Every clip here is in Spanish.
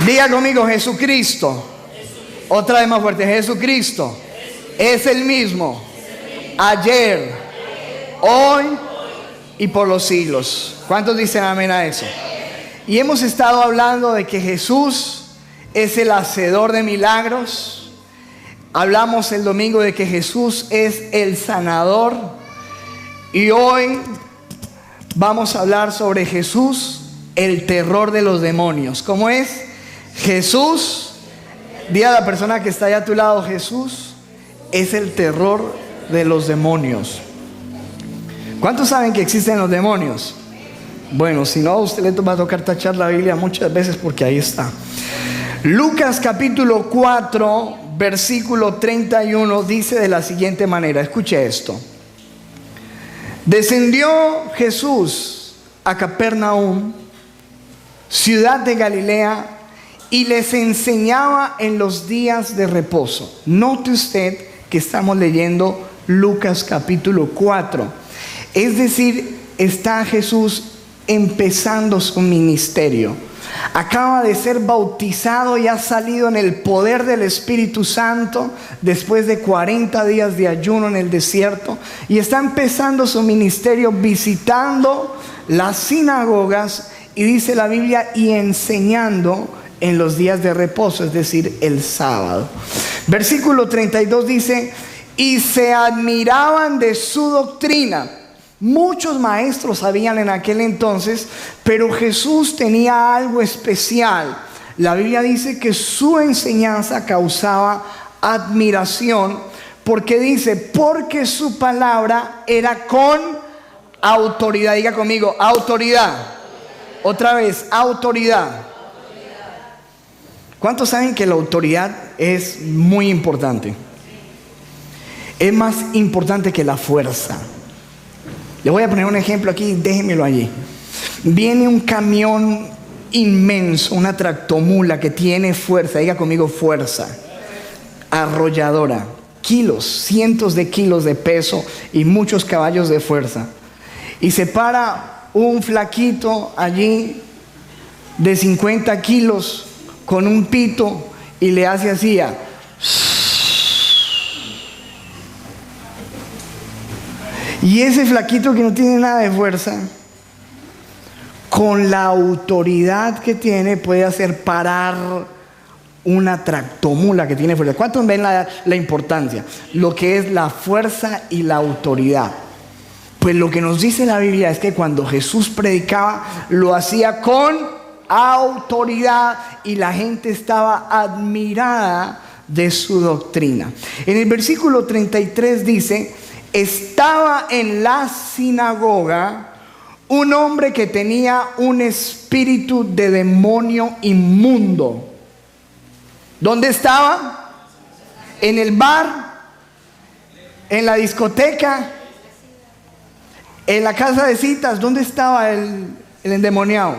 Diga conmigo, Jesucristo. Otra vez más fuerte, Jesucristo es el mismo ayer, hoy y por los siglos. ¿Cuántos dicen amén a eso? Y hemos estado hablando de que Jesús es el hacedor de milagros. Hablamos el domingo de que Jesús es el sanador. Y hoy vamos a hablar sobre Jesús, el terror de los demonios. ¿Cómo es? Jesús, di a la persona que está allá a tu lado, Jesús es el terror de los demonios. ¿Cuántos saben que existen los demonios? Bueno, si no, a usted le va a tocar tachar la Biblia muchas veces porque ahí está. Lucas capítulo 4, versículo 31 dice de la siguiente manera, escuche esto. Descendió Jesús a Capernaum, ciudad de Galilea, y les enseñaba en los días de reposo. Note usted que estamos leyendo Lucas capítulo 4. Es decir, está Jesús empezando su ministerio. Acaba de ser bautizado y ha salido en el poder del Espíritu Santo después de 40 días de ayuno en el desierto. Y está empezando su ministerio visitando las sinagogas y dice la Biblia, y enseñando en los días de reposo, es decir, el sábado. Versículo 32 dice, y se admiraban de su doctrina. Muchos maestros habían en aquel entonces, pero Jesús tenía algo especial. La Biblia dice que su enseñanza causaba admiración, porque dice, porque su palabra era con autoridad. Diga conmigo, autoridad. Otra vez, autoridad. ¿Cuántos saben que la autoridad es muy importante? Es más importante que la fuerza. Le voy a poner un ejemplo aquí, déjenmelo allí. Viene un camión inmenso, una tractomula que tiene fuerza, diga conmigo fuerza, arrolladora, kilos, cientos de kilos de peso y muchos caballos de fuerza. Y se para un flaquito allí de 50 kilos con un pito y le hace así a... Y ese flaquito que no tiene nada de fuerza, con la autoridad que tiene, puede hacer parar una tractomula que tiene fuerza. ¿Cuántos ven la importancia? Lo que es la fuerza y la autoridad. Pues lo que nos dice la Biblia es que cuando Jesús predicaba, lo hacía con autoridad y la gente estaba admirada de su doctrina. En el versículo 33 dice, estaba en la sinagoga un hombre que tenía un espíritu de demonio inmundo. ¿Dónde estaba? ¿En el bar? ¿En la discoteca? ¿En la casa de citas? ¿Dónde estaba el endemoniado?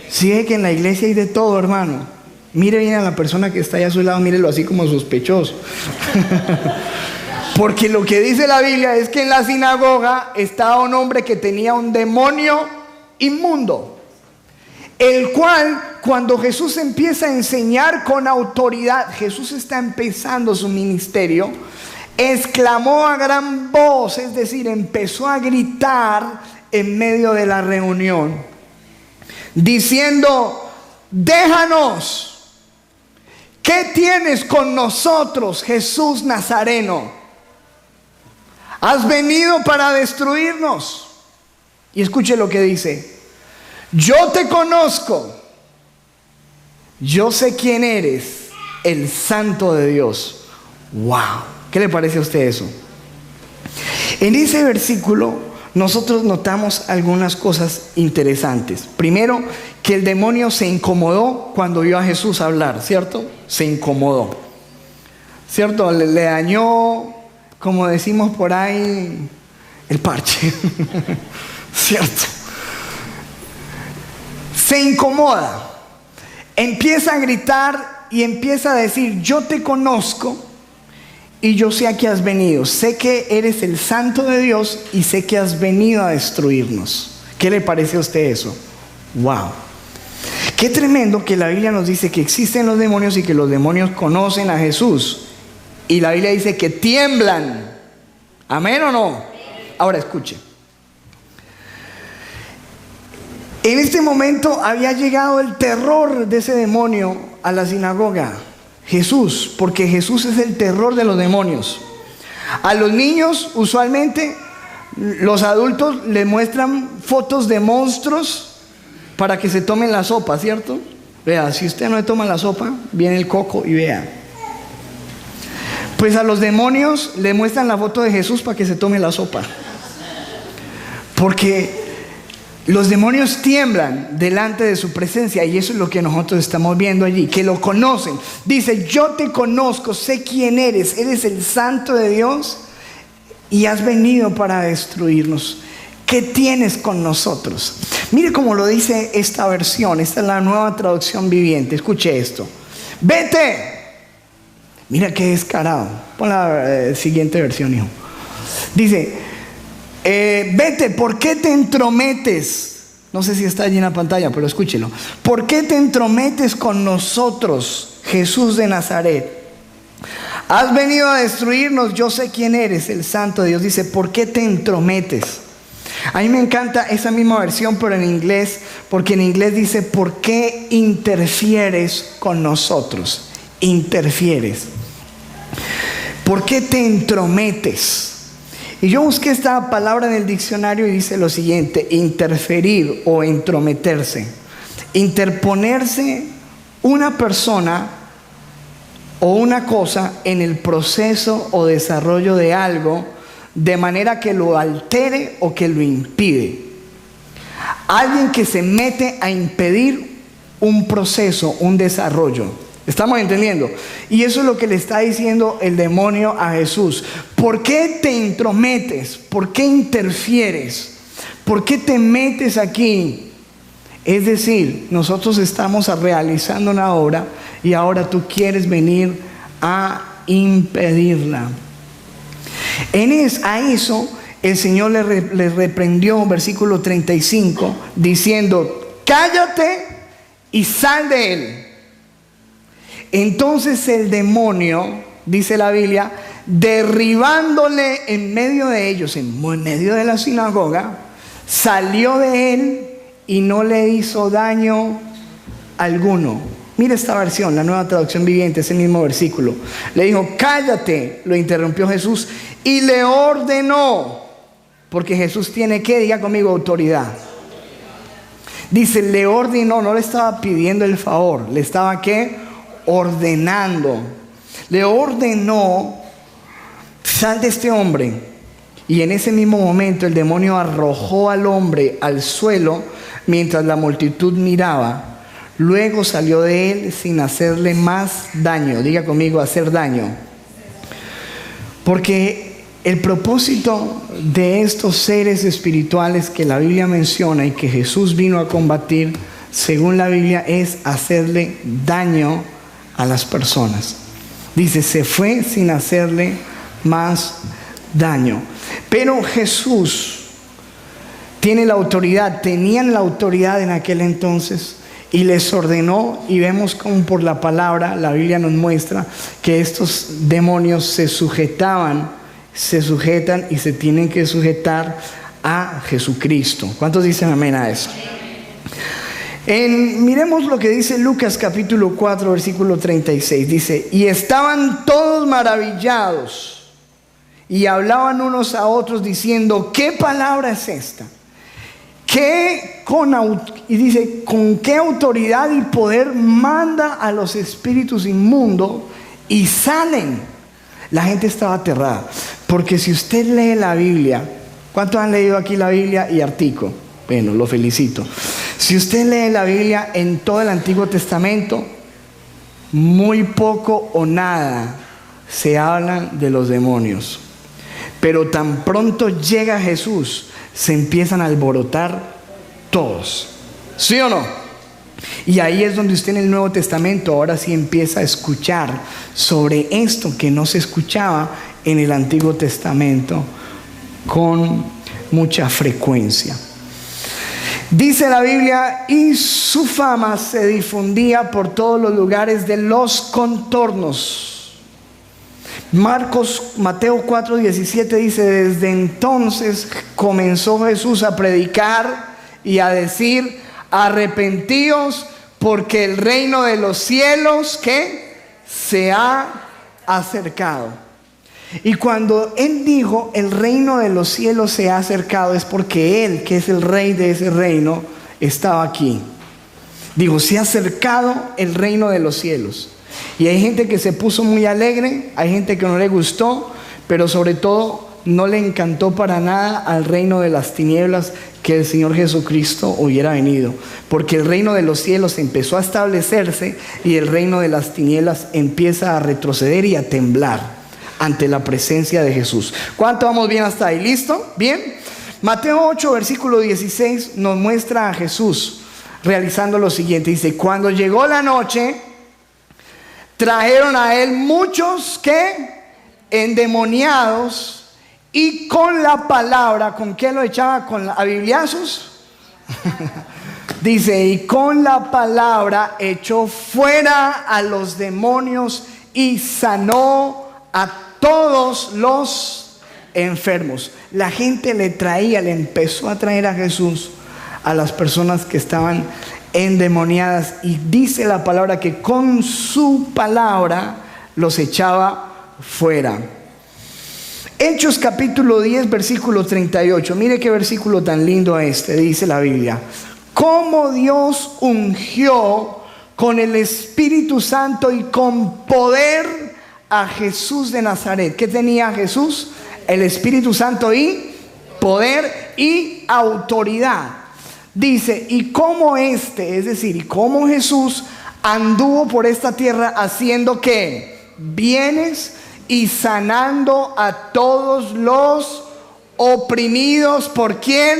Sí, es que en la iglesia hay de todo, hermano. Mire bien a la persona que está allá a su lado, mírelo así como sospechoso. Porque lo que dice la Biblia es que en la sinagoga estaba un hombre que tenía un demonio inmundo, el cual, cuando Jesús empieza a enseñar con autoridad, Jesús está empezando su ministerio, exclamó a gran voz, es decir, empezó a gritar en medio de la reunión, diciendo, déjanos, ¿qué tienes con nosotros, Jesús Nazareno? ¿Has venido para destruirnos? Y escuche lo que dice, yo te conozco, yo sé quién eres, el Santo de Dios. Wow, ¿qué le parece a usted eso? En ese versículo nosotros notamos algunas cosas interesantes. Primero, que el demonio se incomodó cuando vio a Jesús hablar, ¿cierto? Se incomodó, ¿cierto? Le dañó, como decimos por ahí, el parche, ¿cierto? Se incomoda, empieza a gritar y empieza a decir, yo te conozco y yo sé a qué has venido, sé que eres el Santo de Dios y sé que has venido a destruirnos. ¿Qué le parece a usted eso? Wow. Qué tremendo que la Biblia nos dice que existen los demonios y que los demonios conocen a Jesús. Y la Biblia dice que tiemblan. ¿Amén o no? Ahora escuche. En este momento había llegado el terror de ese demonio a la sinagoga. Jesús, porque Jesús es el terror de los demonios. A los niños, usualmente, los adultos les muestran fotos de monstruos para que se tomen la sopa, ¿cierto? Vea, si usted no le toma la sopa, viene el coco y vea. Pues a los demonios le muestran la foto de Jesús para que se tome la sopa. Porque los demonios tiemblan delante de su presencia, y eso es lo que nosotros estamos viendo allí, que lo conocen. Dice: yo te conozco, sé quién eres el Santo de Dios y has venido para destruirnos. ¿Qué tienes con nosotros? Mire cómo lo dice esta versión. Esta es la Nueva Traducción Viviente. Escuche esto: vete. Mira qué descarado. Pon la siguiente versión, hijo. Dice: vete, ¿por qué te entrometes? No sé si está allí en la pantalla, pero escúchelo. ¿Por qué te entrometes con nosotros, Jesús de Nazaret? Has venido a destruirnos, yo sé quién eres, el Santo de Dios. Dice: ¿por qué te entrometes? A mí me encanta esa misma versión, pero en inglés, porque en inglés dice: ¿por qué interfieres con nosotros? Interfieres. ¿Por qué te entrometes? Y yo busqué esta palabra en el diccionario y dice lo siguiente: interferir o entrometerse. Interponerse una persona o una cosa en el proceso o desarrollo de algo, de manera que lo altere o que lo impide. Alguien que se mete a impedir un proceso, un desarrollo. ¿Estamos entendiendo? Y eso es lo que le está diciendo el demonio a Jesús. ¿Por qué te entrometes? ¿Por qué interfieres? ¿Por qué te metes aquí? Es decir, nosotros estamos realizando una obra y ahora tú quieres venir a impedirla. A eso el Señor le reprendió, versículo 35, diciendo: cállate y sal de él. Entonces el demonio, dice la Biblia, derribándole en medio de ellos, en medio de la sinagoga, salió de él y no le hizo daño alguno. Mira esta versión, la Nueva Traducción Viviente, ese mismo versículo. Le dijo: cállate, lo interrumpió Jesús y le ordenó, porque Jesús tiene que, diga conmigo, autoridad. Dice, le ordenó, no le estaba pidiendo el favor, le estaba ¿qué? Ordenando. Le ordenó: sal de este hombre. Y en ese mismo momento el demonio arrojó al hombre al suelo mientras la multitud miraba. Luego salió de él sin hacerle más daño. Diga conmigo, hacer daño. Porque el propósito de estos seres espirituales que la Biblia menciona y que Jesús vino a combatir, según la Biblia, es hacerle daño a las personas. Dice: se fue sin hacerle más daño. Pero Jesús tiene la autoridad, tenían la autoridad en aquel entonces, y les ordenó, y vemos como por la palabra, la Biblia nos muestra que estos demonios se sujetan y se tienen que sujetar a Jesucristo. ¿Cuántos dicen amén a eso? Miremos lo que dice Lucas capítulo 4 versículo 36. Dice: y estaban todos maravillados y hablaban unos a otros diciendo: ¿qué palabra es esta? Y dice: ¿con qué autoridad y poder manda a los espíritus inmundos y salen? La gente estaba aterrada, porque si usted lee la Biblia, ¿cuántos han leído aquí la Biblia y Artico? Bueno, lo felicito. Si usted lee la Biblia en todo el Antiguo Testamento, muy poco o nada se habla de los demonios. Pero tan pronto llega Jesús, se empiezan a alborotar todos. ¿Sí o no? Y ahí es donde usted en el Nuevo Testamento ahora sí empieza a escuchar sobre esto que no se escuchaba en el Antiguo Testamento con mucha frecuencia. Dice la Biblia, y su fama se difundía por todos los lugares de los contornos. Mateo 4:17 dice, desde entonces comenzó Jesús a predicar y a decir, arrepentíos porque el reino de los cielos, ¿qué? Se ha acercado. Y cuando Él dijo, el reino de los cielos se ha acercado, es porque Él, que es el rey de ese reino, estaba aquí. Digo, se ha acercado el reino de los cielos. Y hay gente que se puso muy alegre, hay gente que no le gustó, pero sobre todo no le encantó para nada al reino de las tinieblas que el Señor Jesucristo hubiera venido, porque el reino de los cielos empezó a establecerse y el reino de las tinieblas empieza a retroceder y a temblar ante la presencia de Jesús. ¿Cuánto vamos bien hasta ahí? ¿Listo? ¿Bien? Mateo 8, versículo 16 nos muestra a Jesús realizando lo siguiente. Dice, cuando llegó la noche, trajeron a Él muchos que endemoniados, y con la palabra, ¿con qué lo echaba? ¿A bibliazos? Dice, y con la palabra echó fuera a los demonios y sanó a todos los enfermos. La gente le empezó a traer a Jesús a las personas que estaban endemoniadas, y dice la palabra que con su palabra los echaba fuera. Hechos capítulo 10, versículo 38. Mire qué versículo tan lindo dice la Biblia. Cómo Dios ungió con el Espíritu Santo y con poder a Jesús de Nazaret. ¿Qué tenía Jesús? El Espíritu Santo y poder y autoridad. Dice, y cómo es decir, y cómo Jesús anduvo por esta tierra haciendo ¿qué? Bienes y sanando a todos los oprimidos. ¿Por quién?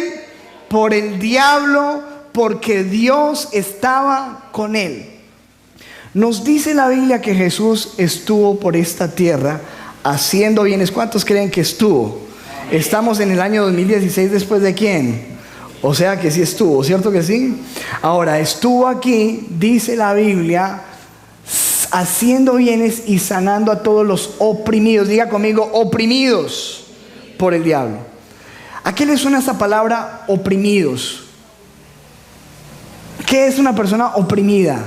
Por el diablo, porque Dios estaba con él. Nos dice la Biblia que Jesús estuvo por esta tierra haciendo bienes. ¿Cuántos creen que estuvo? Estamos en el año 2016, ¿después de quién? O sea que sí estuvo, ¿cierto que sí? Ahora, estuvo aquí, dice la Biblia, haciendo bienes y sanando a todos los oprimidos. Diga conmigo, oprimidos por el diablo. ¿A qué le suena esa palabra oprimidos? ¿Qué es una persona oprimida?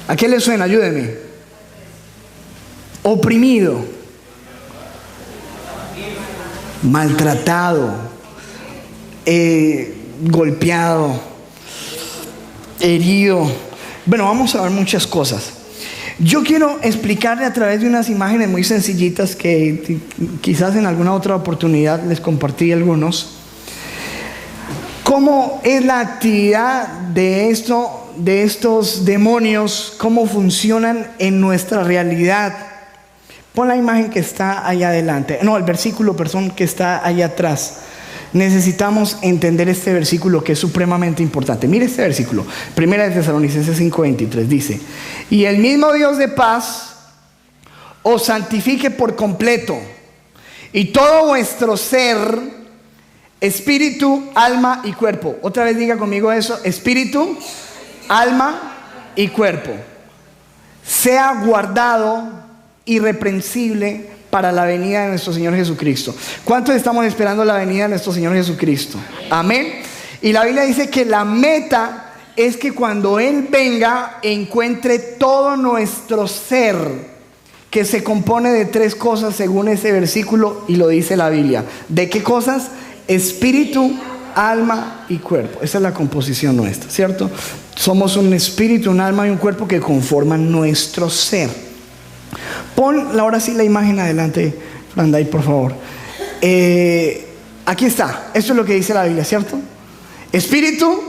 ¿A qué le suena? Ayúdeme. Oprimido, maltratado, golpeado, herido. Bueno, vamos a ver muchas cosas. Yo quiero explicarle a través de unas imágenes muy sencillitas que quizás en alguna otra oportunidad les compartí algunos, cómo es la actividad de estos demonios, cómo funcionan en nuestra realidad. Pon la imagen que está allá adelante, no, el versículo, perdón, que está allá atrás. Necesitamos entender este versículo que es supremamente importante. Mire este versículo, 1 Tesalonicenses 5:23 dice, y el mismo Dios de paz os santifique por completo, y todo vuestro ser, espíritu, alma y cuerpo. Otra vez diga conmigo eso, espíritu, alma y cuerpo, sea guardado irreprensible para la venida de nuestro Señor Jesucristo. ¿Cuántos estamos esperando la venida de nuestro Señor Jesucristo? Amén. Y la Biblia dice que la meta es que cuando Él venga encuentre todo nuestro ser, que se compone de tres cosas según ese versículo, y lo dice la Biblia. ¿De qué cosas? Espíritu, alma y cuerpo. Esa es la composición nuestra, ¿cierto? Somos un espíritu, un alma y un cuerpo que conforman nuestro ser. Pon ahora sí la imagen adelante, Franday, por favor. Aquí está. Esto es lo que dice la Biblia, ¿cierto? Espíritu,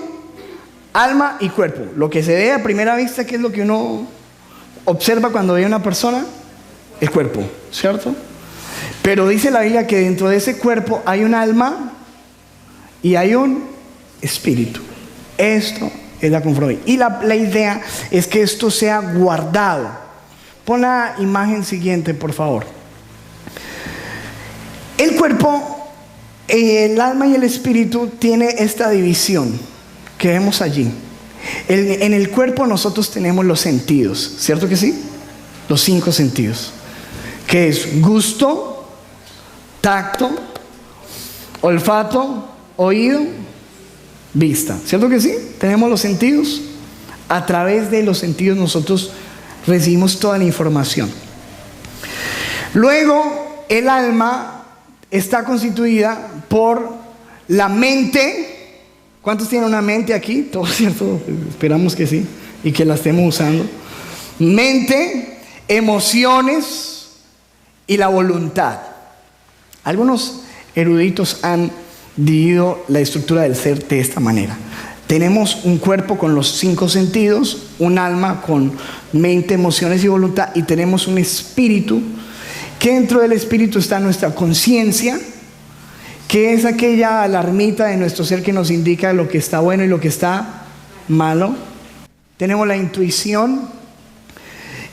alma y cuerpo. Lo que se ve a primera vista, que es lo que uno observa cuando ve a una persona, el cuerpo, ¿cierto? Pero dice la Biblia que dentro de ese cuerpo hay un alma y hay un espíritu. Esto es la conformidad. Y la idea es que esto sea guardado. Pon la imagen siguiente, por favor. El cuerpo El alma y el espíritu tiene esta división que vemos allí. En el cuerpo nosotros tenemos los sentidos, ¿cierto que sí? Los 5 sentidos, que es gusto, tacto, olfato, oído, vista, ¿cierto que sí? Tenemos los sentidos. A través de los sentidos nosotros recibimos toda la información. Luego el alma está constituida por la mente. ¿Cuántos tienen una mente aquí? Todos, ¿cierto? Esperamos que sí y que la estemos usando. Mente, emociones y la voluntad. Algunos eruditos han dividido la estructura del ser de esta manera. Tenemos un cuerpo con los 5 sentidos, un alma con mente, emociones y voluntad, y tenemos un espíritu, que dentro del espíritu está nuestra conciencia, que es aquella alarmita de nuestro ser que nos indica lo que está bueno y lo que está malo. Tenemos la intuición,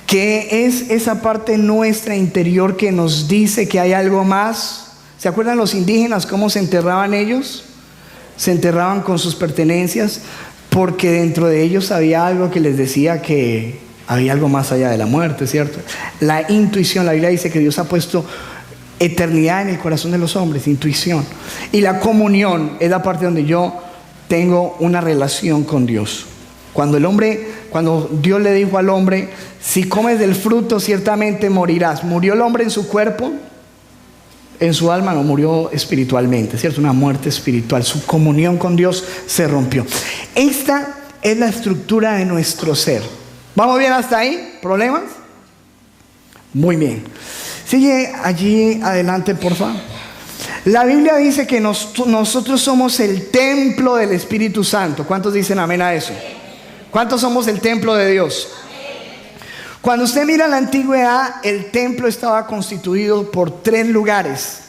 que es esa parte nuestra interior que nos dice que hay algo más. ¿Se acuerdan los indígenas cómo se enterraban ellos? Se enterraban con sus pertenencias porque dentro de ellos había algo que les decía que había algo más allá de la muerte, ¿cierto? La intuición, la Biblia dice que Dios ha puesto eternidad en el corazón de los hombres, intuición. Y la comunión es la parte donde yo tengo una relación con Dios. Cuando Dios le dijo al hombre, si comes del fruto ciertamente morirás. ¿Murió el hombre en su cuerpo? En su alma no, murió espiritualmente, ¿cierto? Una muerte espiritual. Su comunión con Dios se rompió. Esta es la estructura de nuestro ser. ¿Vamos bien hasta ahí? ¿Problemas? Muy bien. Sigue allí adelante, por favor. La Biblia dice que nosotros somos el templo del Espíritu Santo. ¿Cuántos dicen amén a eso? ¿Cuántos somos el templo de Dios? Cuando usted mira la antigüedad, el templo estaba constituido por 3 lugares.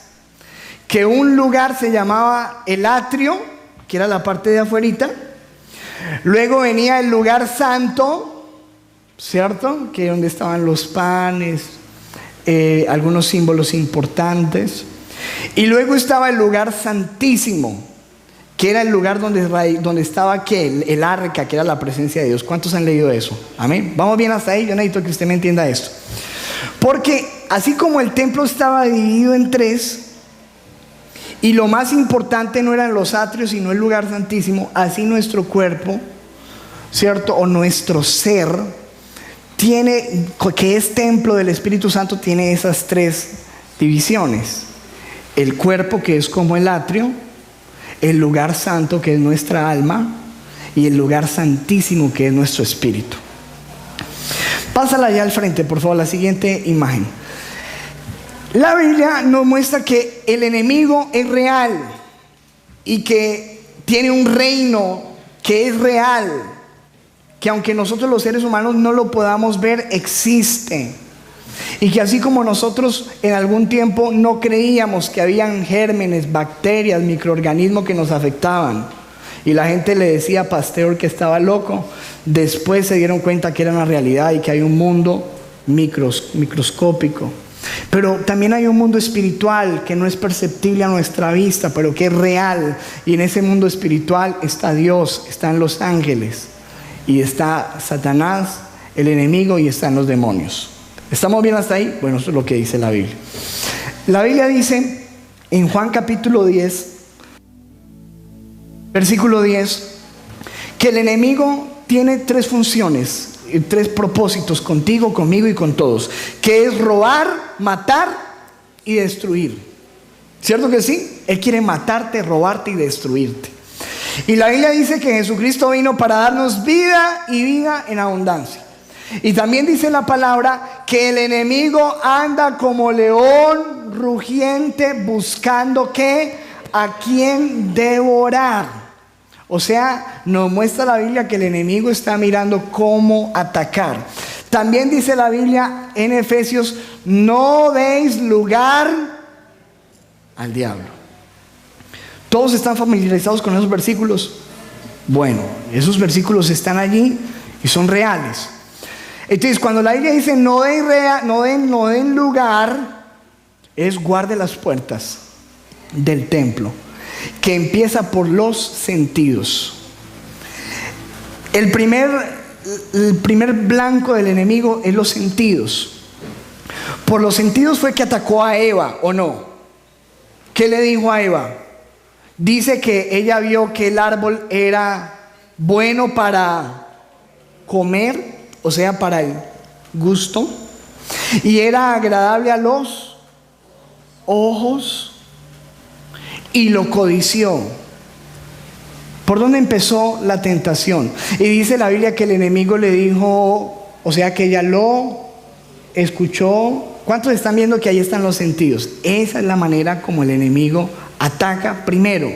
Que un lugar se llamaba el atrio, que era la parte de afuerita. Luego venía el lugar santo, ¿cierto? Que es donde estaban los panes, algunos símbolos importantes. Y luego estaba el lugar santísimo, que era el lugar donde estaba el arca, que era la presencia de Dios. ¿Cuántos han leído eso? Amén. Vamos bien hasta ahí. Yo necesito que usted me entienda esto, porque así como el templo estaba dividido en 3 y lo más importante no eran los atrios sino el lugar santísimo, así nuestro cuerpo, ¿cierto? O nuestro ser tiene, que es templo del Espíritu Santo, tiene esas 3 divisiones. El cuerpo, que es como el atrio, el lugar santo, que es nuestra alma, y el lugar santísimo, que es nuestro espíritu. Pásala allá al frente, por favor, la siguiente imagen. La Biblia nos muestra que el enemigo es real y que tiene un reino que es real, que aunque nosotros los seres humanos no lo podamos ver, existe. Y que así como nosotros en algún tiempo no creíamos que habían gérmenes, bacterias, microorganismos que nos afectaban, y la gente le decía a Pasteur que estaba loco, después se dieron cuenta que era una realidad y que hay un mundo microscópico. Pero también hay un mundo espiritual que no es perceptible a nuestra vista, pero que es real. Y en ese mundo espiritual está Dios, están los ángeles, y está Satanás, el enemigo, y están los demonios. ¿Estamos bien hasta ahí? Bueno, eso es lo que dice la Biblia. La Biblia dice en Juan capítulo 10, versículo 10, que el enemigo tiene 3 funciones, 3 propósitos contigo, conmigo y con todos, que es robar, matar y destruir. ¿Cierto que sí? Él quiere matarte, robarte y destruirte. Y la Biblia dice que Jesucristo vino para darnos vida y vida en abundancia. Y también dice la palabra que el enemigo anda como león rugiente buscando a quien devorar. O sea, nos muestra la Biblia que el enemigo está mirando cómo atacar. También dice la Biblia en Efesios, no deis lugar al diablo. ¿Todos están familiarizados con esos versículos? Bueno, esos versículos están allí y son reales. Entonces, cuando la Biblia dice no den lugar, es guarde las puertas. del templo, que empieza por los sentidos. El primer blanco del enemigo es los sentidos. Por los sentidos fue que atacó a Eva, ¿o no? ¿Qué le dijo a Eva? Dice que ella vio que el árbol era bueno para comer, o sea, para el gusto, y era agradable a los ojos, y lo codició. ¿Por dónde empezó la tentación? Y dice la Biblia que el enemigo le dijo, o sea que ella lo escuchó. ¿Cuántos están viendo que ahí están los sentidos? Esa es la manera como el enemigo ataca primero,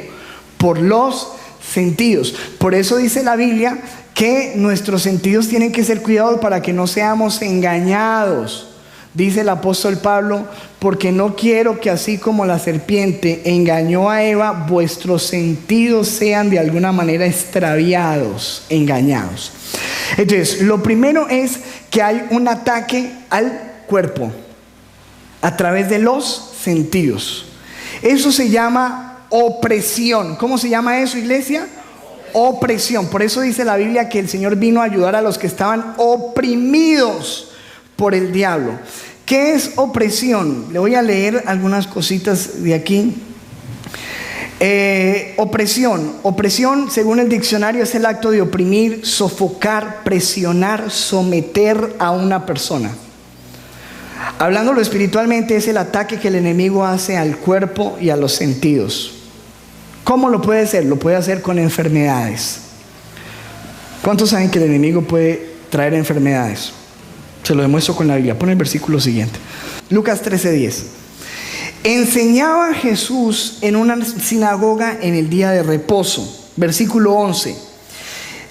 por los sentidos. Por eso dice la Biblia que nuestros sentidos tienen que ser cuidados para que no seamos engañados. Dice el apóstol Pablo, porque no quiero que así como la serpiente engañó a Eva, vuestros sentidos sean de alguna manera extraviados, engañados. Entonces, lo primero es que hay un ataque al cuerpo a través de los sentidos. Eso se llama opresión. ¿Cómo se llama eso, iglesia? Opresión. Por eso dice la Biblia que el Señor vino a ayudar a los que estaban oprimidos por el diablo. ¿Qué es opresión? Le voy a leer algunas cositas de aquí. Opresión, según el diccionario, es el acto de oprimir, sofocar, presionar, someter a una persona. Hablándolo espiritualmente, es el ataque que el enemigo hace al cuerpo y a los sentidos. ¿Cómo lo puede hacer? Lo puede hacer con enfermedades. ¿Cuántos saben que el enemigo puede traer enfermedades? Se lo demuestro con la Biblia. Pon el versículo siguiente. Lucas 13:10. Enseñaba Jesús en una sinagoga en el día de reposo. Versículo 11.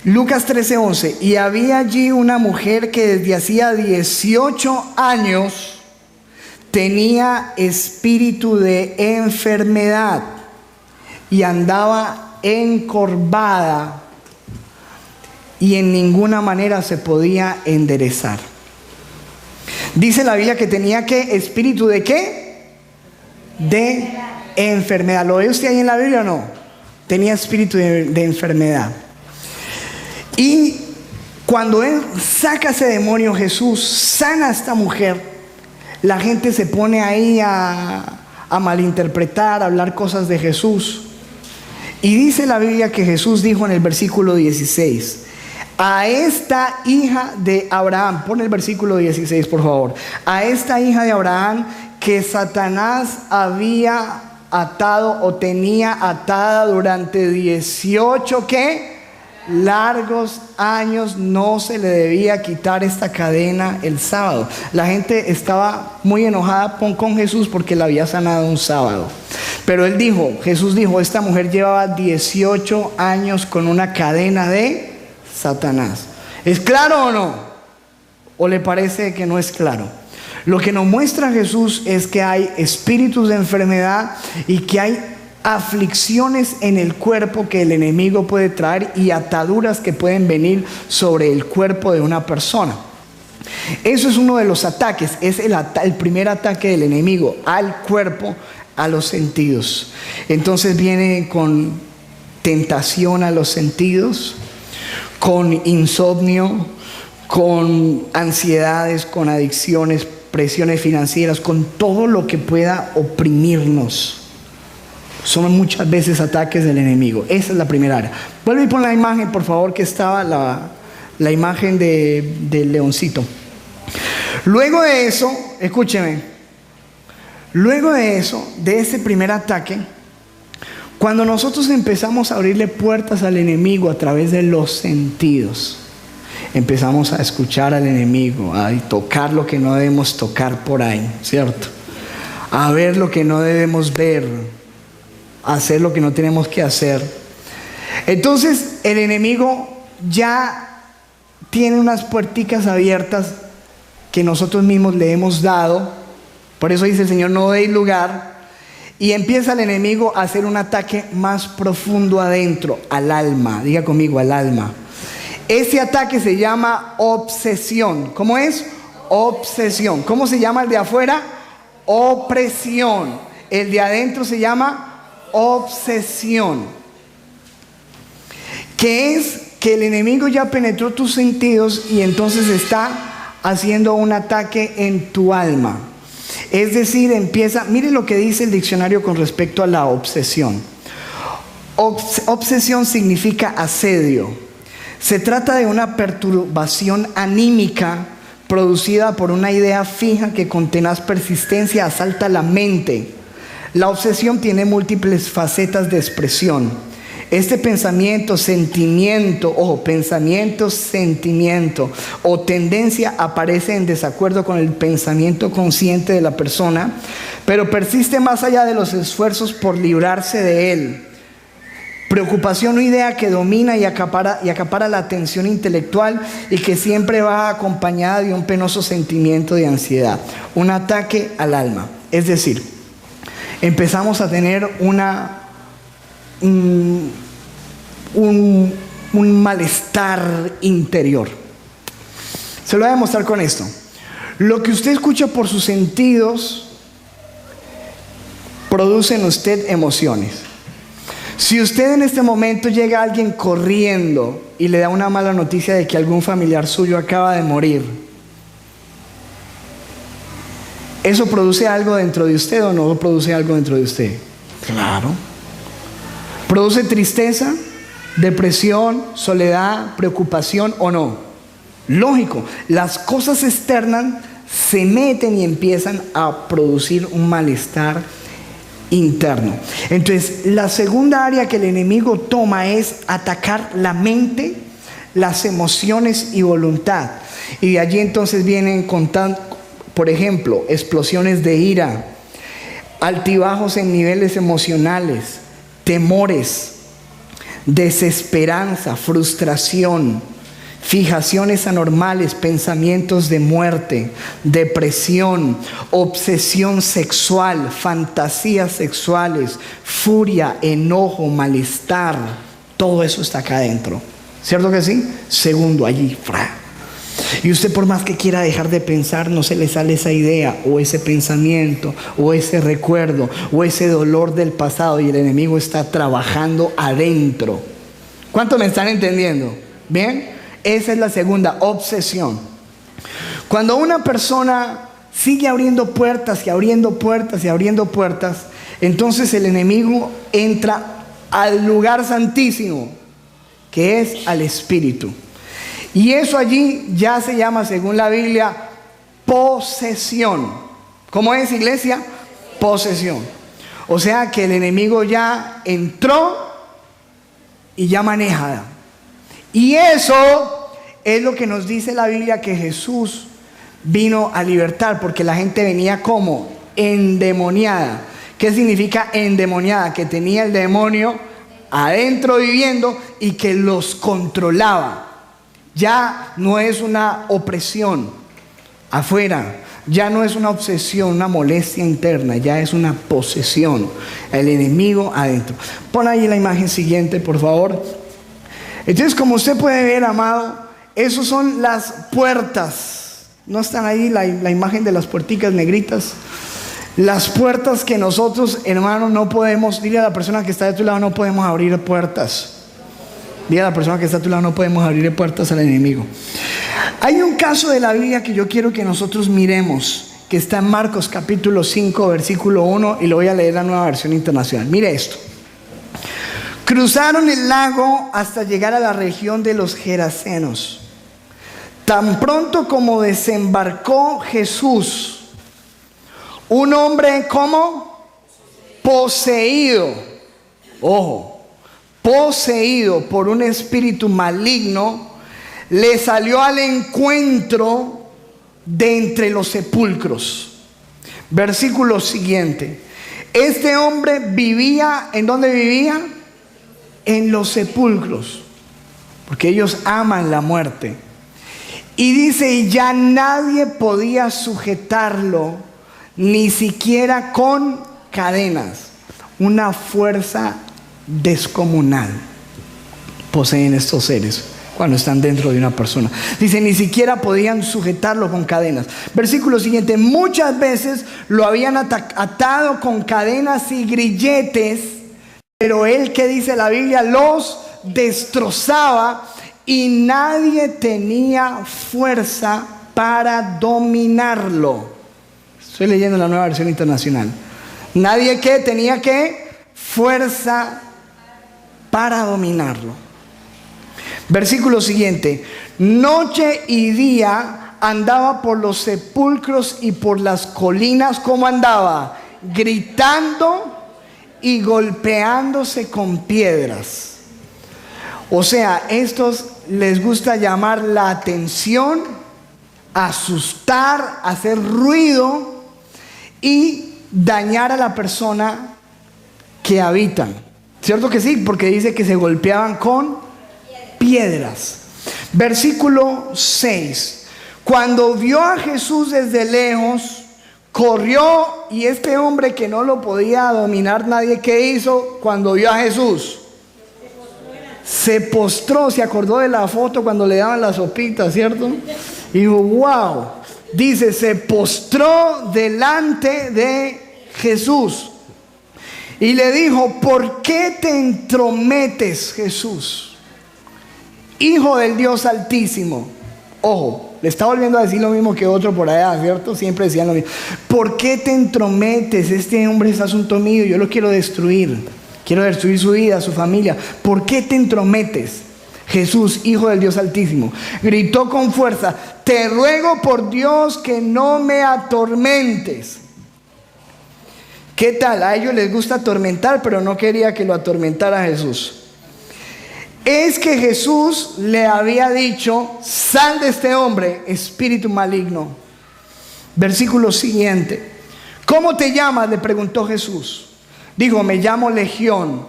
Lucas 13:11. Y había allí una mujer que desde hacía 18 años tenía espíritu de enfermedad y andaba encorvada y en ninguna manera se podía enderezar. Dice la Biblia que tenía ¿qué? Espíritu de ¿qué? De enfermedad. ¿Lo ve usted ahí en la Biblia o no? Tenía espíritu de enfermedad. Y cuando él saca ese demonio, Jesús sana a esta mujer, la gente se pone ahí a malinterpretar, a hablar cosas de Jesús. Y dice la Biblia que Jesús dijo en el versículo 16: a esta hija de Abraham, pon el versículo 16 por favor, a esta hija de Abraham que Satanás había atado o tenía atada durante 18 ¿qué? Largos años, no se le debía quitar esta cadena el sábado. La gente estaba muy enojada con Jesús porque la había sanado un sábado. Pero Jesús dijo, esta mujer llevaba 18 años con una cadena de Satanás. ¿Es claro o no? ¿O le parece que no es claro? Lo que nos muestra Jesús es que hay espíritus de enfermedad y que hay aflicciones en el cuerpo que el enemigo puede traer y ataduras que pueden venir sobre el cuerpo de una persona. Eso es uno de los ataques, es el primer ataque del enemigo al cuerpo, a los sentidos. Entonces viene con tentación a los sentidos, con insomnio, con ansiedades, con adicciones, presiones financieras, con todo lo que pueda oprimirnos. Son muchas veces ataques del enemigo. Esa es la primera área. Vuelve y pon la imagen, por favor, que estaba la imagen del leoncito. Luego de eso, escúcheme, luego de eso, de ese primer ataque, cuando nosotros empezamos a abrirle puertas al enemigo a través de los sentidos, empezamos a escuchar al enemigo, a tocar lo que no debemos tocar por ahí, ¿cierto? A ver lo que no debemos ver, a hacer lo que no tenemos que hacer. Entonces el enemigo ya tiene unas puerticas abiertas que nosotros mismos le hemos dado. Por eso dice el Señor, no deis lugar. Y empieza el enemigo a hacer un ataque más profundo adentro, al alma. Diga conmigo, al alma. Ese ataque se llama obsesión. ¿Cómo es? Obsesión. ¿Cómo se llama el de afuera? Opresión. El de adentro se llama obsesión, que es que el enemigo ya penetró tus sentidos y entonces está haciendo un ataque en tu alma. Es decir, mire lo que dice el diccionario con respecto a la obsesión. Obsesión significa asedio. Se trata de una perturbación anímica producida por una idea fija que con tenaz persistencia asalta la mente. La obsesión tiene múltiples facetas de expresión. Este pensamiento, sentimiento o tendencia aparece en desacuerdo con el pensamiento consciente de la persona, pero persiste más allá de los esfuerzos por librarse de él. Preocupación o idea que domina y acapara la atención intelectual y que siempre va acompañada de un penoso sentimiento de ansiedad, un ataque al alma. Es decir, empezamos a tener un malestar interior. Se lo voy a demostrar con esto. Lo que usted escucha por sus sentidos produce en usted emociones. Si usted en este momento llega a alguien corriendo y le da una mala noticia de que algún familiar suyo acaba de morir, ¿eso produce algo dentro de usted o no produce algo dentro de usted? Claro. ¿Produce tristeza, depresión, soledad, preocupación o no? Lógico, las cosas externas se meten y empiezan a producir un malestar interno. Entonces, la segunda área que el enemigo toma es atacar la mente, las emociones y voluntad. Y de allí entonces vienen contando, por ejemplo, explosiones de ira, altibajos en niveles emocionales, temores, desesperanza, frustración, fijaciones anormales, pensamientos de muerte, depresión, obsesión sexual, fantasías sexuales, furia, enojo, malestar. Todo eso está acá adentro. ¿Cierto que sí? Segundo, allí, y usted, por más que quiera dejar de pensar, no se le sale esa idea o ese pensamiento o ese recuerdo o ese dolor del pasado, y el enemigo está trabajando adentro. ¿Cuánto me están entendiendo? ¿Bien? Esa es la segunda, obsesión. Cuando una persona sigue abriendo puertas y abriendo puertas y abriendo puertas, entonces el enemigo entra al lugar santísimo, que es al espíritu. Y eso allí ya se llama, según la Biblia, posesión. ¿Cómo es, iglesia? Posesión. O sea que el enemigo ya entró y ya maneja. Y eso es lo que nos dice la Biblia que Jesús vino a libertar, porque la gente venía como endemoniada. ¿Qué significa endemoniada? Que tenía el demonio adentro viviendo y que los controlaba. Ya no es una opresión afuera, ya no es una obsesión, una molestia interna, ya es una posesión. El enemigo adentro. Pon ahí la imagen siguiente, por favor. Entonces, como usted puede ver, amado, esas son las puertas. ¿No están ahí la imagen de las puerticas negritas? Las puertas que nosotros, hermanos, no podemos. Dile a la persona que está de tu lado: no podemos abrir puertas. Dile a la persona que está a tu lado: no podemos abrir puertas al enemigo. Hay un caso de la Biblia que yo quiero que nosotros miremos, que está en Marcos capítulo 5, versículo 1, y lo voy a leer la Nueva Versión Internacional. Mire esto. Cruzaron el lago hasta llegar a la región de los Gerasenos. Tan pronto como desembarcó Jesús, un hombre como poseído, ojo, poseído por un espíritu maligno, le salió al encuentro de entre los sepulcros. Versículo siguiente. Este hombre vivía, ¿en dónde vivía? En los sepulcros, porque ellos aman la muerte. Y dice, y ya nadie podía sujetarlo, ni siquiera con cadenas. Una fuerza descomunal poseen estos seres cuando están dentro de una persona. Dice, ni siquiera podían sujetarlo con cadenas. Versículo siguiente. Muchas veces lo habían atado con cadenas y grilletes, Pero él, ¿qué dice la Biblia? Los destrozaba y nadie tenía fuerza para dominarlo. Estoy leyendo la Nueva Versión Internacional. Nadie que tenía fuerza para dominarlo. Versículo siguiente. Noche y día andaba por los sepulcros y por las colinas. ¿Cómo andaba? Gritando y golpeándose con piedras. O sea, estos les gusta llamar la atención, asustar, hacer ruido y dañar a la persona que habitan. ¿Cierto que sí? Porque dice que se golpeaban con piedras. Versículo 6. Cuando vio a Jesús desde lejos, corrió, y este hombre que no lo podía dominar nadie, ¿qué hizo cuando vio a Jesús? Se postró, se acordó de la foto cuando le daban la sopita, ¿cierto? Y dijo, wow. Dice, se postró delante de Jesús y le dijo, ¿por qué te entrometes, Jesús, Hijo del Dios Altísimo? Ojo, le está volviendo a decir lo mismo que otro por allá, ¿cierto? Siempre decían lo mismo. ¿Por qué te entrometes? Este hombre es asunto mío, yo lo quiero destruir. Quiero destruir su vida, su familia. ¿Por qué te entrometes? Jesús, Hijo del Dios Altísimo, gritó con fuerza, te ruego por Dios que no me atormentes. ¿Qué tal? A ellos les gusta atormentar, pero no quería que lo atormentara Jesús. Es que Jesús le había dicho, sal de este hombre, espíritu maligno. Versículo siguiente. ¿Cómo te llamas?, le preguntó Jesús. Dijo, me llamo Legión,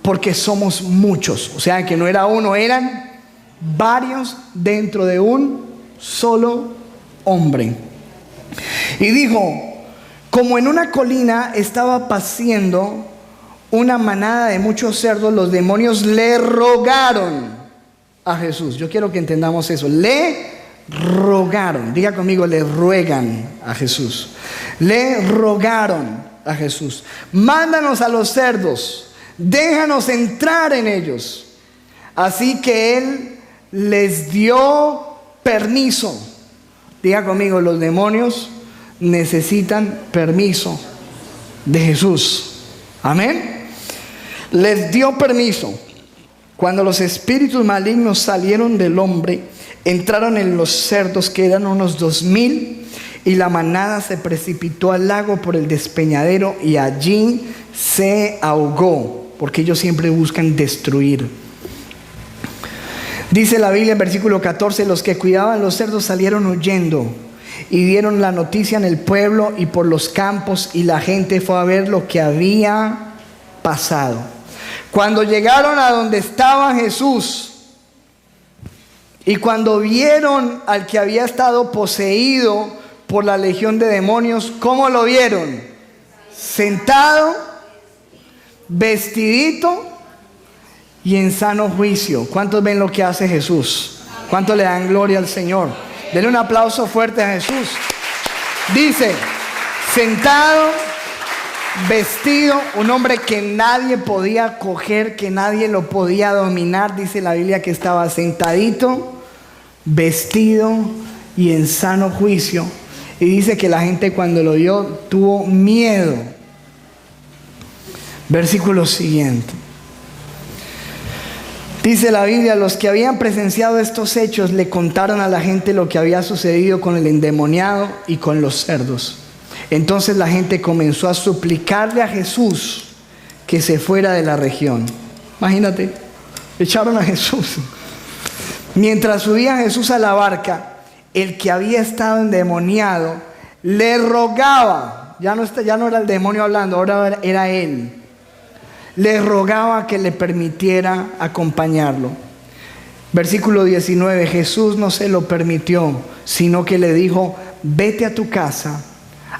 porque somos muchos. O sea que no era uno, eran varios dentro de un solo hombre. Y dijo, como en una colina estaba paciendo una manada de muchos cerdos, los demonios le rogaron a Jesús. Yo quiero que entendamos eso. Le rogaron. Diga conmigo, le ruegan a Jesús. Le rogaron a Jesús. Mándanos a los cerdos. Déjanos entrar en ellos. Así que él les dio permiso. Diga conmigo, los demonios necesitan permiso de Jesús. Amén. Les dio permiso. Cuando los espíritus malignos salieron del hombre, entraron en los cerdos, que eran unos 2000, y la manada se precipitó al lago por el despeñadero y allí se ahogó, porque ellos siempre buscan destruir. Dice la Biblia en versículo 14, los que cuidaban los cerdos salieron huyendo y dieron la noticia en el pueblo y por los campos, y la gente fue a ver lo que había pasado. Cuando llegaron a donde estaba Jesús y cuando vieron al que había estado poseído por la legión de demonios, ¿cómo lo vieron? Sentado, vestidito y en sano juicio. ¿Cuántos ven lo que hace Jesús? ¿Cuántos le dan gloria al Señor? Denle un aplauso fuerte a Jesús. Dice, sentado, vestido, un hombre que nadie podía coger, que nadie lo podía dominar. Dice la Biblia que estaba sentadito, vestido y en sano juicio. Y dice que la gente cuando lo vio tuvo miedo. Versículo siguiente. Dice la Biblia, los que habían presenciado estos hechos le contaron a la gente lo que había sucedido con el endemoniado y con los cerdos. Entonces la gente comenzó a suplicarle a Jesús que se fuera de la región. Imagínate, echaron a Jesús. Mientras subía Jesús a la barca, el que había estado endemoniado le rogaba, ya no era el demonio hablando, ahora era él. Le rogaba que le permitiera acompañarlo. Versículo 19, Jesús no se lo permitió, sino que le dijo, vete a tu casa,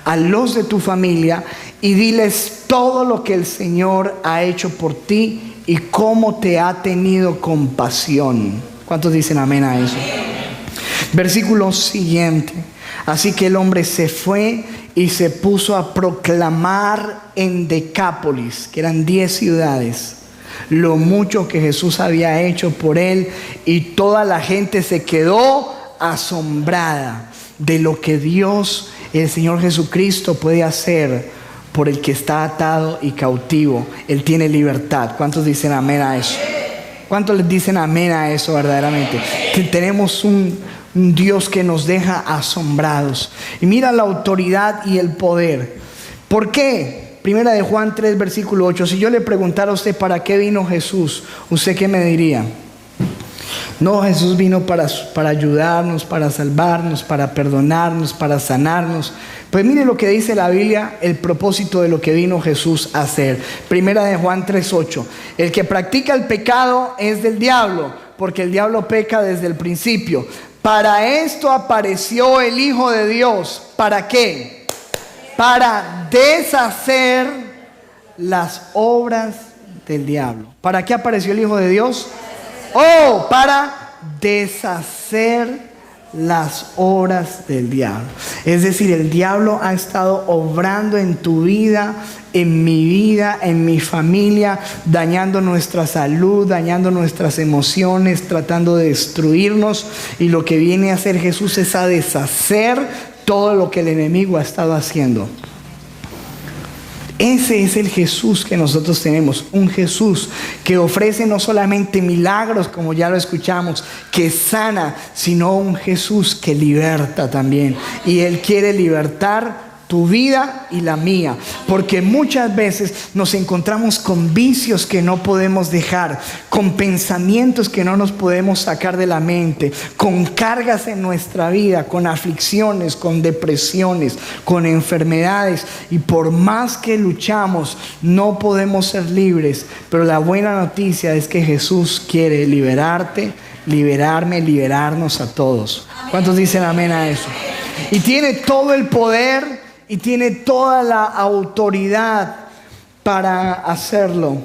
a los de tu familia, y diles todo lo que el Señor ha hecho por ti y cómo te ha tenido compasión. ¿Cuántos dicen amén a eso? Versículo siguiente. Así que el hombre se fue y se puso a proclamar en Decápolis, que eran 10 ciudades, lo mucho que Jesús había hecho por él, y toda la gente se quedó asombrada de lo que Dios, el Señor Jesucristo, puede hacer por el que está atado y cautivo. Él tiene libertad. ¿Cuántos dicen amén a eso? ¿Cuántos les dicen amén a eso verdaderamente? Que tenemos un Dios que nos deja asombrados. Y mira la autoridad y el poder. ¿Por qué? Primera de Juan 3, versículo 8. Si yo le preguntara a usted para qué vino Jesús, ¿usted qué me diría? No, Jesús vino para ayudarnos, para salvarnos, para perdonarnos, para sanarnos. Pues mire lo que dice la Biblia, el propósito de lo que vino Jesús a hacer. Primera de Juan 3:8. El que practica el pecado es del diablo, porque el diablo peca desde el principio. Para esto apareció el Hijo de Dios. ¿Para qué? Para deshacer las obras del diablo. ¿Para qué apareció el Hijo de Dios? Oh, para deshacer las obras del diablo. Es decir, el diablo ha estado obrando en tu vida, en mi vida, en mi familia, dañando nuestra salud, dañando nuestras emociones, tratando de destruirnos. Y lo que viene a hacer Jesús es a deshacer todo lo que el enemigo ha estado haciendo. Ese es el Jesús que nosotros tenemos, un Jesús que ofrece no solamente milagros, como ya lo escuchamos, que sana, sino un Jesús que liberta también. Y Él quiere libertar tu vida y la mía, porque muchas veces nos encontramos con vicios que no podemos dejar, con pensamientos que no nos podemos sacar de la mente, con cargas en nuestra vida, con aflicciones, con depresiones, con enfermedades, y por más que luchamos no podemos ser libres. Pero la buena noticia es que Jesús quiere liberarte, liberarme, liberarnos a todos. ¿Cuántos dicen amén a eso? Y tiene todo el poder y tiene toda la autoridad para hacerlo.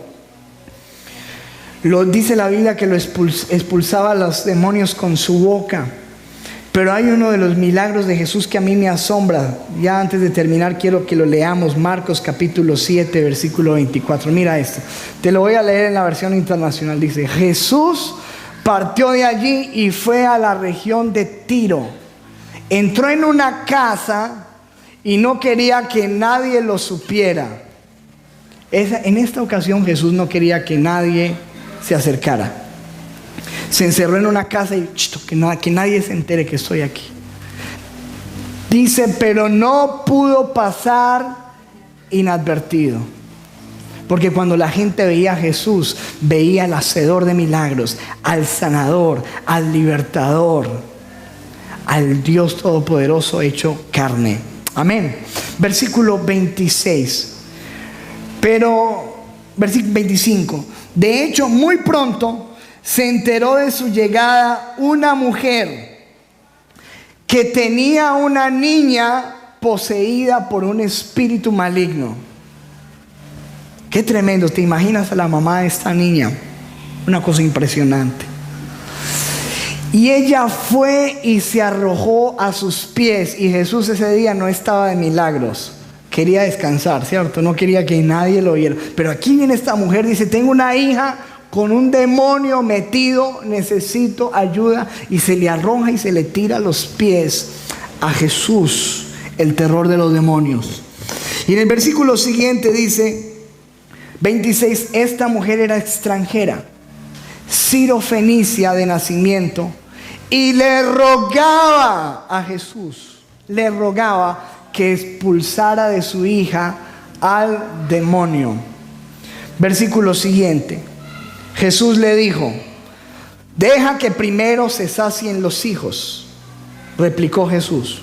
Lo dice la Biblia que lo expulsaba a los demonios con su boca. Pero hay uno de los milagros de Jesús que a mí me asombra. Ya antes de terminar quiero que lo leamos. Marcos capítulo 7, versículo 24. Mira esto. Te lo voy a leer en la versión internacional. Dice: Jesús partió de allí y fue a la región de Tiro. Entró en una casa y no quería que nadie lo supiera. En esta ocasión Jesús no quería que nadie se acercara. Se encerró en una casa y que nadie se entere que estoy aquí. Dice, pero no pudo pasar inadvertido. Porque cuando la gente veía a Jesús, veía al hacedor de milagros, al sanador, al libertador, al Dios todopoderoso hecho carne. Amén. Versículo 26. Versículo 25. De hecho, muy pronto se enteró de su llegada una mujer que tenía una niña poseída por un espíritu maligno. Qué tremendo. ¿Te imaginas a la mamá de esta niña? Una cosa impresionante. Y ella fue y se arrojó a sus pies. Y Jesús ese día no estaba de milagros. Quería descansar, ¿cierto? No quería que nadie lo viera. Pero aquí viene esta mujer, dice, tengo una hija con un demonio metido, necesito ayuda. Y se le arroja y se le tira a los pies a Jesús, el terror de los demonios. Y en el versículo siguiente dice, 26, esta mujer era extranjera, sirofenicia de nacimiento, y le rogaba a Jesús, le rogaba que expulsara de su hija al demonio. Versículo siguiente, Jesús le dijo, deja que primero se sacien los hijos, replicó Jesús,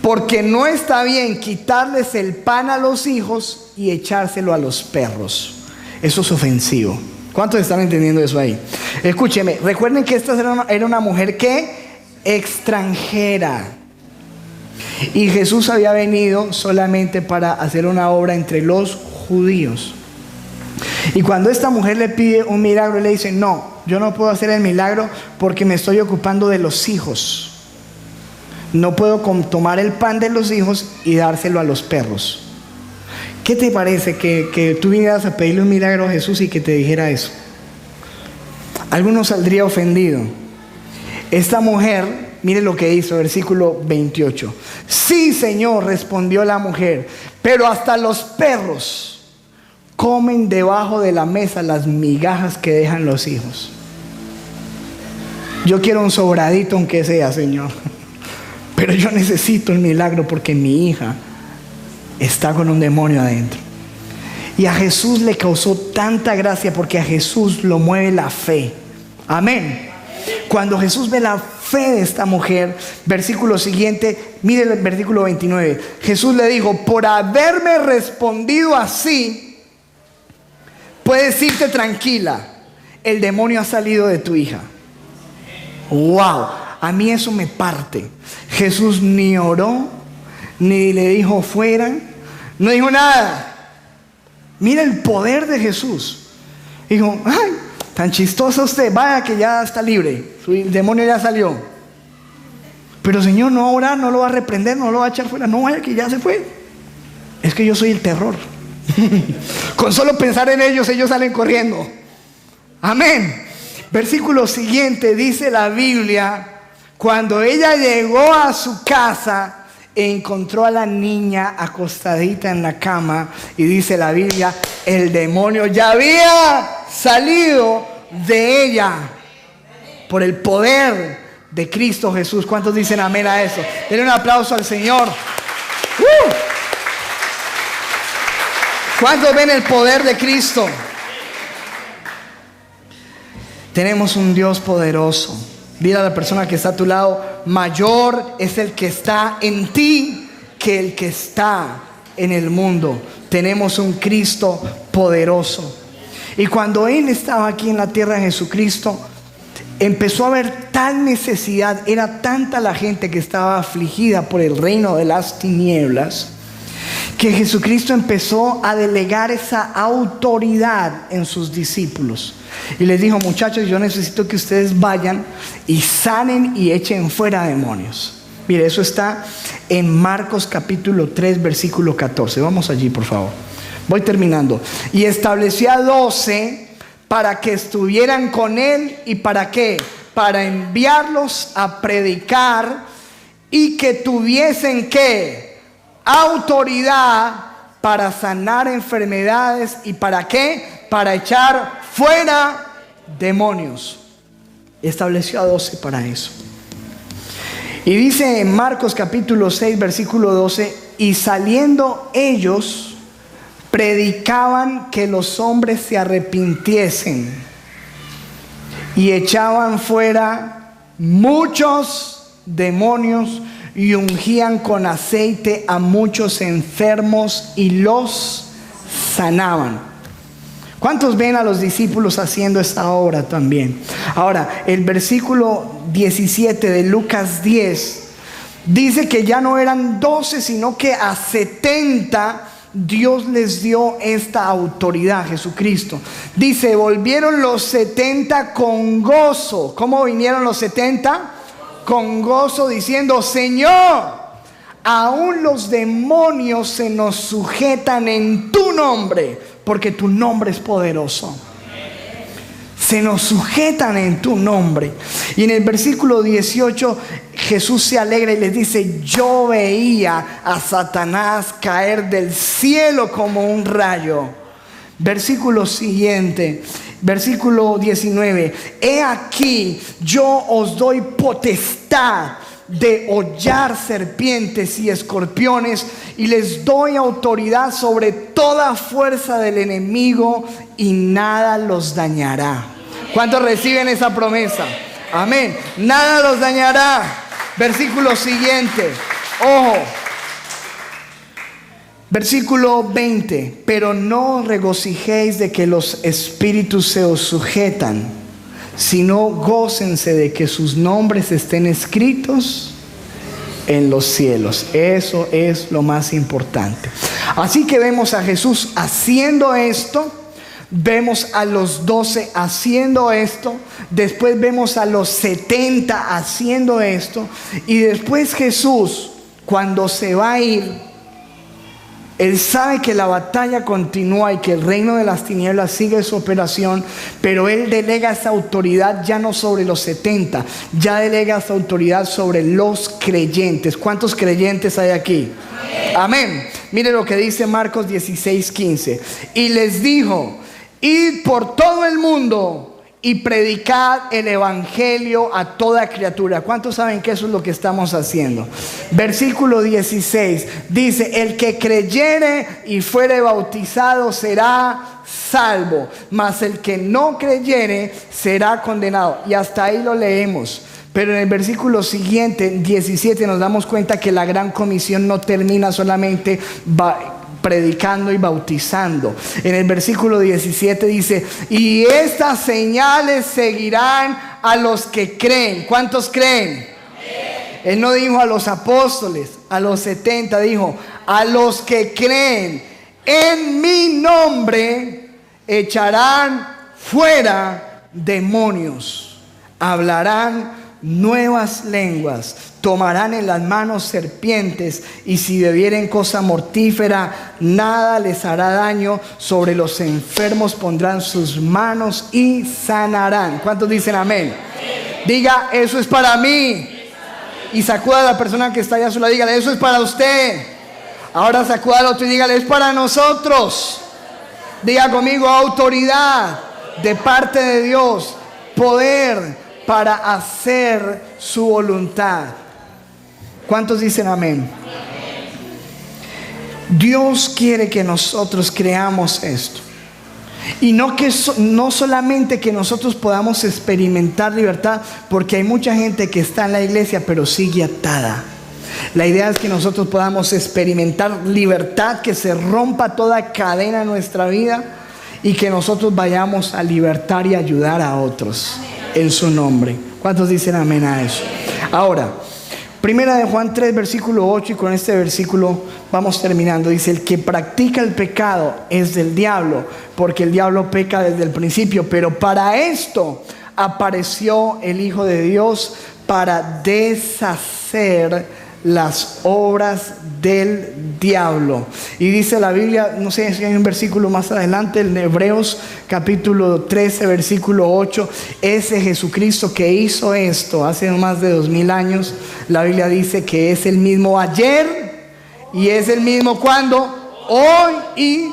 porque no está bien quitarles el pan a los hijos y echárselo a los perros. Eso es ofensivo. ¿Cuántos están entendiendo eso ahí? Escúcheme, recuerden que esta era una mujer que extranjera. Y Jesús había venido solamente para hacer una obra entre los judíos. Y cuando esta mujer le pide un milagro, le dice, no, yo no puedo hacer el milagro porque me estoy ocupando de los hijos. No puedo tomar el pan de los hijos y dárselo a los perros. ¿Qué te parece que tú vinieras a pedirle un milagro a Jesús y que te dijera eso? Alguno saldría ofendido. Esta mujer, mire lo que hizo, versículo 28. Sí, Señor, respondió la mujer, pero hasta los perros comen debajo de la mesa las migajas que dejan los hijos. Yo quiero un sobradito aunque sea, Señor, pero yo necesito un milagro porque mi hija está con un demonio adentro. Y a Jesús le causó tanta gracia porque a Jesús lo mueve la fe. Amén. Cuando Jesús ve la fe de esta mujer, versículo siguiente, mire el versículo 29. Jesús le dijo: por haberme respondido así, puedes irte tranquila, el demonio ha salido de tu hija. Wow, a mí eso me parte. Jesús ni oró, ni le dijo fuera, no dijo nada. Mira el poder de Jesús. Dijo: ay, tan chistoso usted, vaya que ya está libre, el demonio ya salió. Pero Señor, no va a orar, no lo va a reprender, no lo va a echar fuera, no vaya que ya se fue. Es que yo soy el terror. Con solo pensar en ellos salen corriendo. Amén. Versículo siguiente, dice la Biblia: cuando ella llegó a su casa, encontró a la niña acostadita en la cama, y dice la Biblia, el demonio ya había salido de ella por el poder de Cristo Jesús. ¿Cuántos dicen amén a eso? Denle un aplauso al Señor. ¿Cuántos ven el poder de Cristo? Tenemos un Dios poderoso. Dile a la persona que está a tu lado: mayor es el que está en ti que el que está en el mundo. Tenemos un Cristo poderoso. Y cuando Él estaba aquí en la tierra, Jesucristo, empezó a haber tal necesidad, era tanta la gente que estaba afligida por el reino de las tinieblas, que Jesucristo empezó a delegar esa autoridad en sus discípulos. Y les dijo: muchachos, yo necesito que ustedes vayan y sanen y echen fuera demonios. Mire, eso está en Marcos capítulo 3, versículo 14. Vamos allí, por favor. Voy terminando. Y estableció a 12 para que estuvieran con Él. ¿Y para qué? Para enviarlos a predicar y que tuviesen ¿qué? Autoridad para sanar enfermedades. ¿Y para qué? Para echar fuera demonios. Estableció a 12 para eso. Y dice en Marcos capítulo 6 versículo 12: y saliendo ellos predicaban que los hombres se arrepintiesen y echaban fuera muchos demonios y ungían con aceite a muchos enfermos y los sanaban. ¿Cuántos ven a los discípulos haciendo esta obra también? Ahora, el versículo 17 de Lucas 10 dice que ya no eran 12, sino que a 70 Dios les dio esta autoridad, Jesucristo. Dice: volvieron los 70 con gozo. ¿Cómo vinieron los 70? Con gozo, diciendo: Señor, aún los demonios se nos sujetan en tu nombre, porque tu nombre es poderoso. Se nos sujetan en tu nombre. Y en el versículo 18 Jesús se alegra y les dice: yo veía a Satanás caer del cielo como un rayo. Versículo siguiente, versículo 19: he aquí, yo os doy potestad de hollar serpientes y escorpiones, y les doy autoridad sobre toda fuerza del enemigo, y nada los dañará. ¿Cuántos reciben esa promesa? Amén. Nada los dañará. Versículo siguiente, ojo, versículo 20: pero no os regocijéis de que los espíritus se os sujetan, sino gócense de que sus nombres estén escritos en los cielos. Eso es lo más importante. Así que vemos a Jesús haciendo esto, vemos a los 12 haciendo esto, después vemos a los 70 haciendo esto, y después Jesús, cuando se va a ir, Él sabe que la batalla continúa y que el reino de las tinieblas sigue su operación, pero Él delega esa autoridad ya no sobre los 70, ya delega esa autoridad sobre los creyentes. ¿Cuántos creyentes hay aquí? Amén. Mire lo que dice Marcos 16:15. Y les dijo: id por todo el mundo y predicad el evangelio a toda criatura. ¿Cuántos saben que eso es lo que estamos haciendo? Versículo 16 dice: el que creyere y fuere bautizado será salvo, mas el que no creyere será condenado. Y hasta ahí lo leemos. Pero en el versículo siguiente, 17, nos damos cuenta que la gran comisión no termina solamente predicando y bautizando. En el versículo 17 dice: y estas señales seguirán a los que creen. ¿Cuántos creen? Él no dijo a los apóstoles, a los 70, dijo: a los que creen en mi nombre echarán fuera demonios, hablarán nuevas lenguas, tomarán en las manos serpientes, y si bebieren cosa mortífera nada les hará daño, sobre los enfermos pondrán sus manos y sanarán. ¿Cuántos dicen amén? Diga: eso es para mí. Y sacuda a la persona que está allá a su lado, dígale: eso es para usted. Ahora sacuda al otro y dígale: es para nosotros. Diga conmigo: autoridad de parte de Dios, poder para hacer su voluntad. ¿Cuántos dicen amén? Dios quiere que nosotros creamos esto. Y no solamente que nosotros podamos experimentar libertad, porque hay mucha gente que está en la iglesia pero sigue atada. La idea es que nosotros podamos experimentar libertad, que se rompa toda cadena en nuestra vida y que nosotros vayamos a libertar y ayudar a otros en su nombre. ¿Cuántos dicen amén a eso? Ahora, Primera de Juan 3, versículo 8, y con este versículo vamos terminando. Dice: el que practica el pecado es del diablo, porque el diablo peca desde el principio. Pero para esto apareció el Hijo de Dios, para deshacer las obras del diablo. Y dice la Biblia, no sé si hay un versículo más adelante, en Hebreos capítulo 13, versículo 8, ese Jesucristo que hizo esto hace más de 2000 años, la Biblia dice que es el mismo ayer y es el mismo cuando, hoy y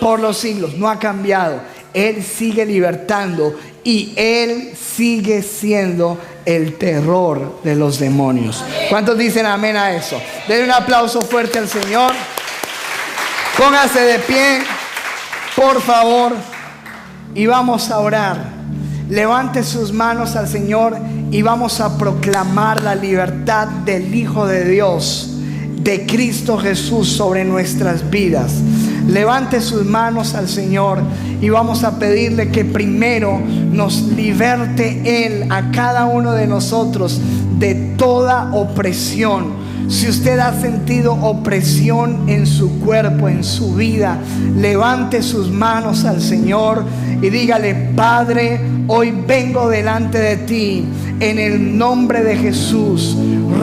por los siglos. No ha cambiado. Él sigue libertando y Él sigue siendo el terror de los demonios. ¿Cuántos dicen amén a eso? Denle un aplauso fuerte al Señor. Póngase de pie, por favor, y vamos a orar. Levante sus manos al Señor y vamos a proclamar la libertad del Hijo de Dios, de Cristo Jesús, sobre nuestras vidas. Levante sus manos al Señor y vamos a pedirle que primero nos liberte Él a cada uno de nosotros de toda opresión. Si usted ha sentido opresión en su cuerpo, en su vida, levante sus manos al Señor y dígale: Padre, hoy vengo delante de ti en el nombre de Jesús,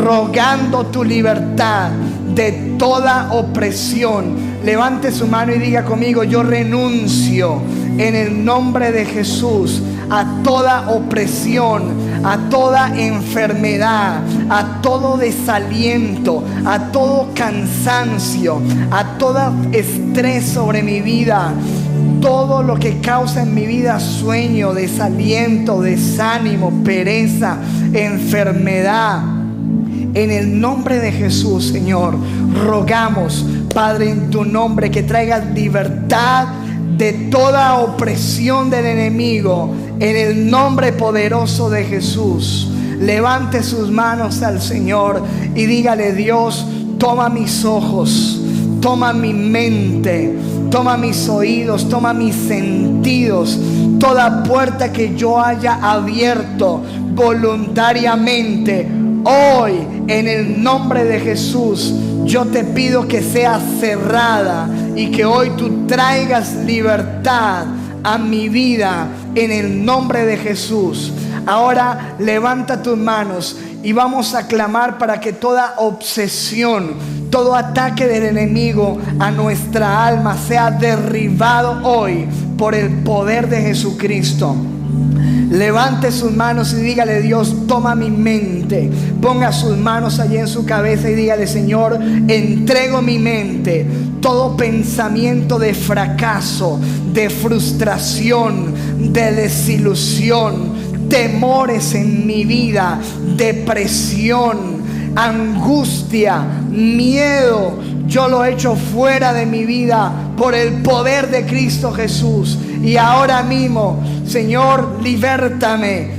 rogando tu libertad de toda opresión. Levante su mano y diga conmigo: yo renuncio en el nombre de Jesús a toda opresión, a toda enfermedad, a todo desaliento, a todo cansancio, a todo estrés sobre mi vida, todo lo que causa en mi vida sueño, desaliento, desánimo, pereza, enfermedad. En el nombre de Jesús, Señor, rogamos, Padre, en tu nombre, que traigas libertad de toda opresión del enemigo, en el nombre poderoso de Jesús. Levante sus manos al Señor y dígale: Dios, toma mis ojos, toma mi mente, toma mis oídos, toma mis sentidos, toda puerta que yo haya abierto voluntariamente. Hoy, en el nombre de Jesús, yo te pido que sea cerrada y que hoy tú traigas libertad a mi vida en el nombre de Jesús. Ahora levanta tus manos y vamos a clamar para que toda obsesión, todo ataque del enemigo a nuestra alma sea derribado hoy por el poder de Jesucristo. Levante sus manos y dígale: Dios, toma mi mente. Ponga sus manos allí en su cabeza y dígale: Señor, entrego mi mente. Todo pensamiento de fracaso, de frustración, de desilusión, temores en mi vida, depresión, angustia, miedo, yo lo echo fuera de mi vida por el poder de Cristo Jesús. Y ahora mismo, Señor, libértame,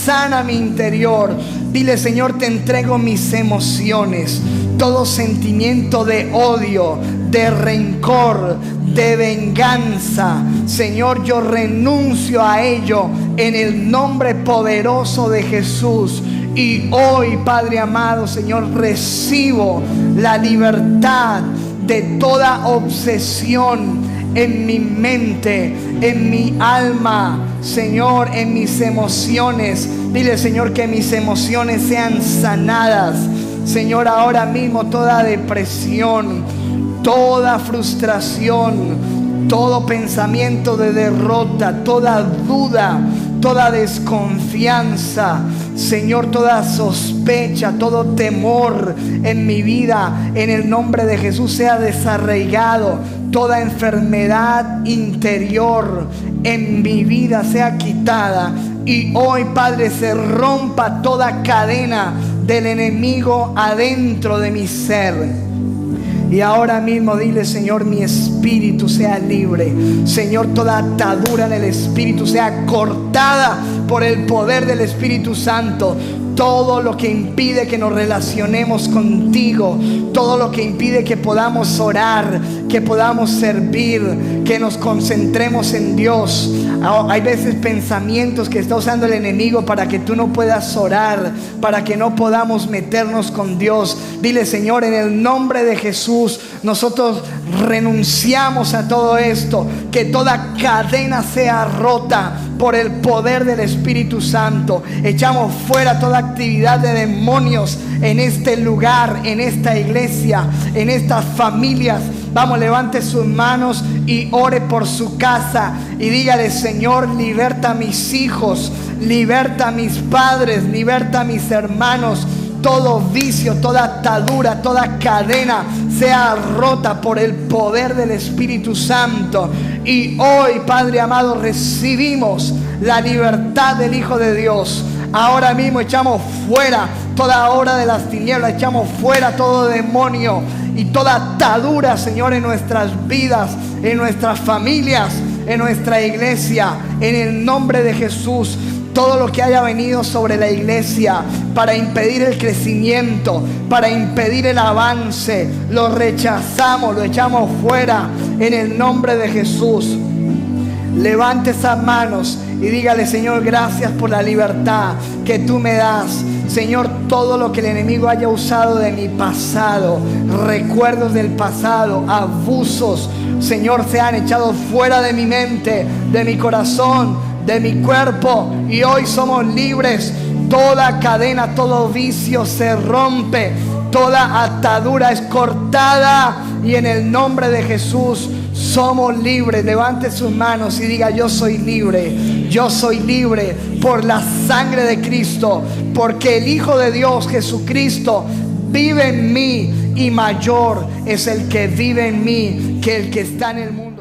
sana mi interior. Dile: Señor, te entrego mis emociones, todo sentimiento de odio, de rencor, de venganza. Señor, yo renuncio a ello en el nombre poderoso de Jesús. Y hoy, Padre amado, Señor, recibo la libertad de toda obsesión en mi mente, en mi alma, Señor, en mis emociones. Dile: Señor, que mis emociones sean sanadas. Señor, ahora mismo toda depresión, toda frustración, todo pensamiento de derrota, toda duda, toda desconfianza, Señor, toda sospecha, todo temor en mi vida, en el nombre de Jesús, sea desarraigado. Toda enfermedad interior en mi vida sea quitada. Y hoy, Padre, se rompa toda cadena del enemigo adentro de mi ser. Y ahora mismo dile: Señor, mi espíritu sea libre. Señor, toda atadura en el espíritu sea cortada por el poder del Espíritu Santo. Todo lo que impide que nos relacionemos contigo, todo lo que impide que podamos orar, que podamos servir, que nos concentremos en Dios. Hay veces pensamientos que está usando el enemigo para que tú no puedas orar, para que no podamos meternos con Dios. Dile: Señor, en el nombre de Jesús, nosotros renunciamos a todo esto. Que toda cadena sea rota por el poder del Espíritu Santo. Echamos fuera toda actividad de demonios en este lugar, en esta iglesia, en estas familias. Vamos, levante sus manos y ore por su casa y dígale: Señor, liberta a mis hijos, liberta a mis padres, liberta a mis hermanos. Todo vicio, toda atadura, toda cadena sea rota por el poder del Espíritu Santo. Y hoy, Padre amado, recibimos la libertad del Hijo de Dios. Ahora mismo echamos fuera toda obra de las tinieblas, echamos fuera todo demonio y toda atadura, Señor, en nuestras vidas, en nuestras familias, en nuestra iglesia, en el nombre de Jesús. Todo lo que haya venido sobre la iglesia para impedir el crecimiento, para impedir el avance, lo rechazamos, lo echamos fuera en el nombre de Jesús. Levante esas manos y dígale: Señor, gracias por la libertad que tú me das. Señor, todo lo que el enemigo haya usado de mi pasado, recuerdos del pasado, abusos, Señor, se han echado fuera de mi mente, de mi corazón, de mi cuerpo, y hoy somos libres. Toda cadena, todo vicio se rompe, toda atadura es cortada, y en el nombre de Jesús somos libres. Levante sus manos y diga: yo soy libre. Yo soy libre por la sangre de Cristo, porque el Hijo de Dios, Jesucristo, vive en mí, y mayor es el que vive en mí que el que está en el mundo.